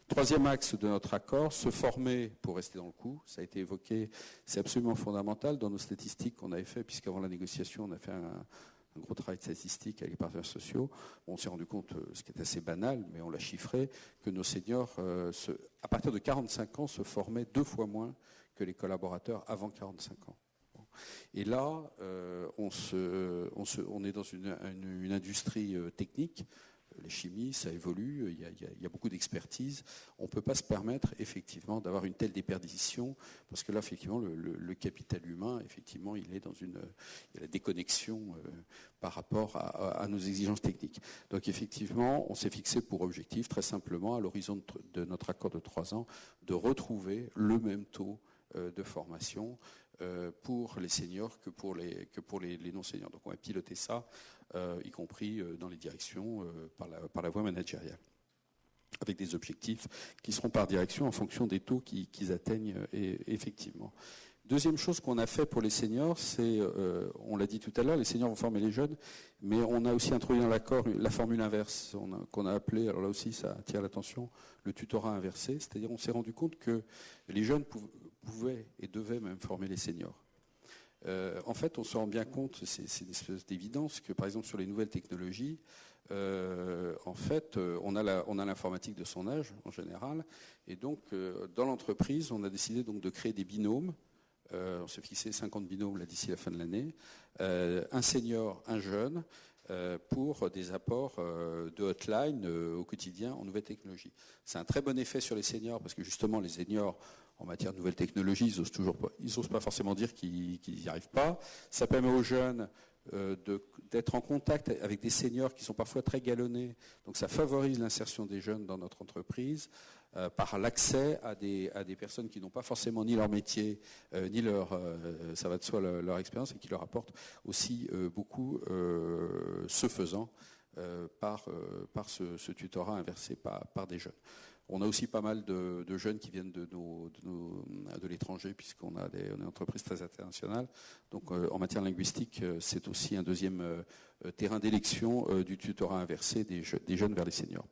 Troisième axe de notre accord, se former pour rester dans le coup. Ça a été évoqué, c'est absolument fondamental dans nos statistiques qu'on avait fait, puisqu'avant la négociation, on a fait un gros travail de statistique avec les partenaires sociaux. On s'est rendu compte, ce qui est assez banal, mais on l'a chiffré, que nos seniors, à partir de 45 ans, se formaient 2 fois moins que les collaborateurs avant 45 ans. Et là, on est dans une industrie technique. Les chimies, ça évolue, il y a beaucoup d'expertise. On ne peut pas se permettre effectivement d'avoir une telle déperdition, parce que là, effectivement, le capital humain, effectivement, il y a la déconnexion par rapport à nos exigences techniques. Donc effectivement, on s'est fixé pour objectif, très simplement, à l'horizon de notre accord de 3 ans, de retrouver le même taux de formation pour les seniors que pour les non-seniors. Donc on va piloter ça, y compris dans les directions, par la voie managériale, avec des objectifs qui seront par direction en fonction des taux qu'ils atteignent effectivement. Deuxième chose qu'on a fait pour les seniors, c'est, on l'a dit tout à l'heure, les seniors vont former les jeunes, mais on a aussi introduit dans l'accord la formule inverse, qu'on a appelée, alors là aussi ça attire l'attention, le tutorat inversé, c'est-à-dire on s'est rendu compte que les jeunes pouvaient et devaient même former les seniors. En fait, on se rend bien compte, c'est une espèce d'évidence, que par exemple sur les nouvelles technologies, en fait, on a l'informatique de son âge en général, et donc dans l'entreprise, on a décidé donc de créer des binômes. On s'est fixé 50 binômes là d'ici la fin de l'année, un senior, un jeune, pour des apports de hotline au quotidien en nouvelles technologies. C'est un très bon effet sur les seniors, parce que justement les seniors en matière de nouvelles technologies, ils osent pas forcément dire qu'ils n'y arrivent pas. Ça permet aux jeunes d'être en contact avec des seniors qui sont parfois très galonnés, donc ça favorise l'insertion des jeunes dans notre entreprise par l'accès à des personnes qui n'ont pas forcément ni leur métier ni ça va de soi leur expérience, et qui leur apportent aussi beaucoup, ce faisant, par ce tutorat inversé par des jeunes. On a aussi pas mal de jeunes qui viennent de l'étranger, puisqu'on a une entreprise très internationale. Donc en matière linguistique, c'est aussi un deuxième terrain d'élection du tutorat inversé des jeunes vers les seniors.